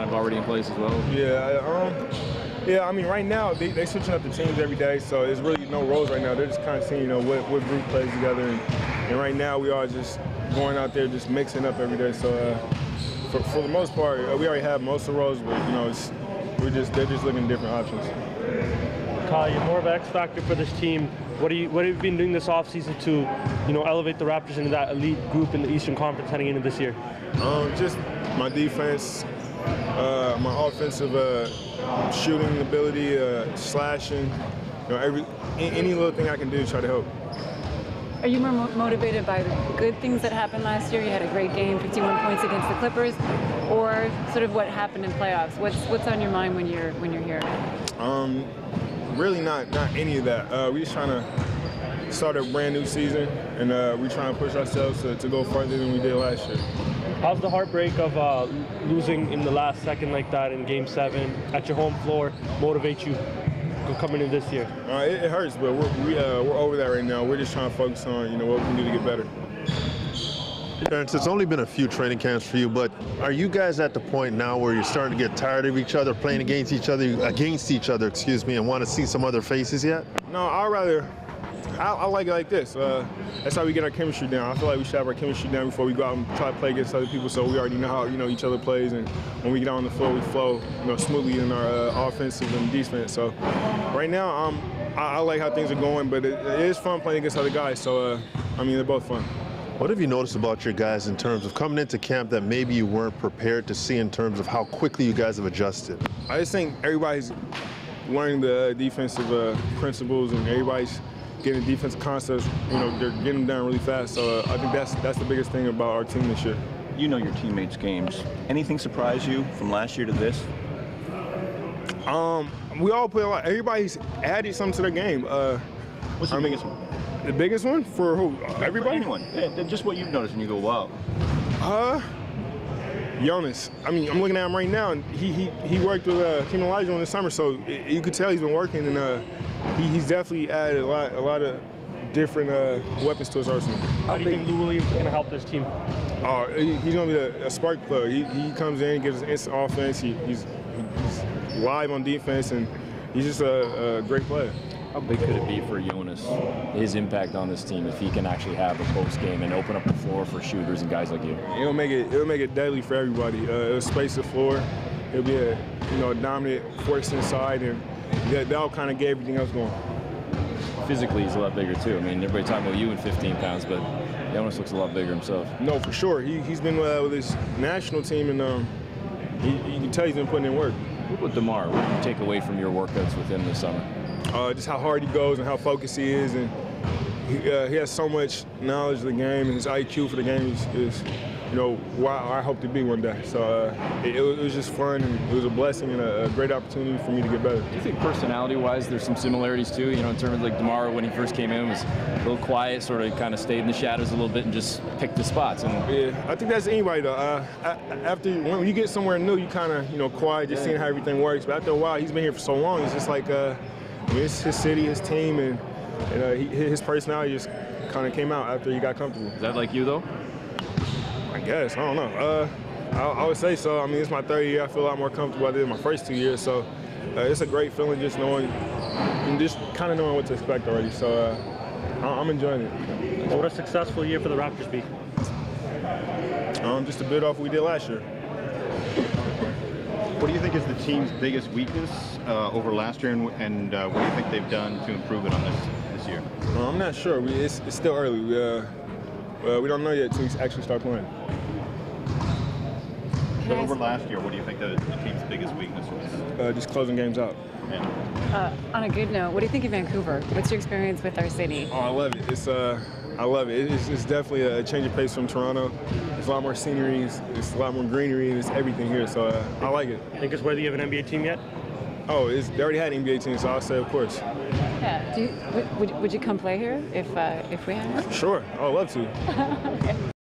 of already in place as well? Yeah, I mean, right now, they switching up the teams every day, so there's really no roles right now. They're just kind of seeing, what group plays together. And right now, we are just going out there, just mixing up every day. So for the most part, we already have most of the roles, but, they're just looking at different options. Kyle, you're more of an X factor for this team. What have you been doing this offseason to, elevate the Raptors into that elite group in the Eastern Conference heading into this year? Just my defense, my offensive shooting ability, slashing, any little thing I can do to try to help. Are you more motivated by the good things that happened last year? You had a great game, 51 points against the Clippers, or sort of what happened in playoffs? What's on your mind when you're here? Really not any of that. We're just trying to start a brand new season, and we're trying to push ourselves to go further than we did last year. How's the heartbreak of losing in the last second like that in Game 7 at your home floor motivate you coming in this year? It hurts, but we're over that right now. We're just trying to focus on what we can do to get better. Terrence, it's only been a few training camps for you, but are you guys at the point now where you're starting to get tired of each other, playing against each other, and want to see some other faces yet? No, I like it like this. That's how we get our chemistry down. I feel like we should have our chemistry down before we go out and try to play against other people, so we already know how each other plays, and when we get out on the floor, we flow smoothly in our offensive and defense. So right now, I like how things are going, but it is fun playing against other guys. So they're both fun. What have you noticed about your guys in terms of coming into camp that maybe you weren't prepared to see in terms of how quickly you guys have adjusted? I just think everybody's learning the defensive principles, and everybody's getting defensive concepts. They're getting them done really fast. So I think that's the biggest thing about our team this year. You know your teammates' games. Anything surprise you from last year to this? We all play a lot. Everybody's added something to their game. What's the biggest one? The biggest one for who? Everybody? For anyone. Yeah, just what you've noticed and you go, wow. Jonas. I'm looking at him right now, and he worked with Team Elijah in the summer, so you could tell he's been working, and he's definitely added a lot of different weapons to his arsenal. How do you think Lou Williams is going to help this team? He's going to be a spark plug. He comes in, gives us instant offense. He's live on defense, and he's just a great player. How big could it be for Jonas, his impact on this team, if he can actually have a post game and open up the floor for shooters and guys like you? It'll make it deadly for everybody. It'll space the floor. It'll be a dominant force inside, and that'll kind of get everything else going. Physically, he's a lot bigger too. Everybody talking about you in 15 pounds, but Jonas looks a lot bigger himself. No, for sure. He's been with his national team, and you can tell he's been putting in work. What about DeMar? What did you take away from your workouts with him this summer? Just how hard he goes and how focused he is, and he has so much knowledge of the game, and his IQ for the game is where I hope to be one day. So it was just fun, and it was a blessing and a great opportunity for me to get better. Do you think personality-wise there's some similarities too? In terms of like DeMar, when he first came in, was a little quiet, sort of kind of stayed in the shadows a little bit and just picked the spots. Yeah, I think that's anybody though. When you get somewhere new, you kind of quiet, just seeing how everything works. But after a while, he's been here for so long, it's just like it's his city, his team, and his personality just kind of came out after he got comfortable. Is that like you though? I guess, I don't know. I would say so. It's my third year. I feel a lot more comfortable than I did in my first 2 years. So it's a great feeling just knowing, and just kind of knowing what to expect already. So I'm enjoying it. What would a successful year for the Raptors be? Just to build off what we did last year. What do you think is the team's biggest weakness over last year, and what do you think they've done to improve it on this year? I'm not sure. It's still early. We don't know yet until we actually start playing. But over last year, what do you think the team's biggest weakness was? Just closing games out. On a good note, what do you think of Vancouver? What's your experience with our city? I love it. I love it. It's definitely a change of pace from Toronto. It's a lot more scenery. It's a lot more greenery, and it's everything here. So I like it. Think it's worthy of an NBA team yet? Oh, they already had an NBA team, so I'll say of course. Yeah. Would you come play here if we had one? Sure. I would love to. Okay.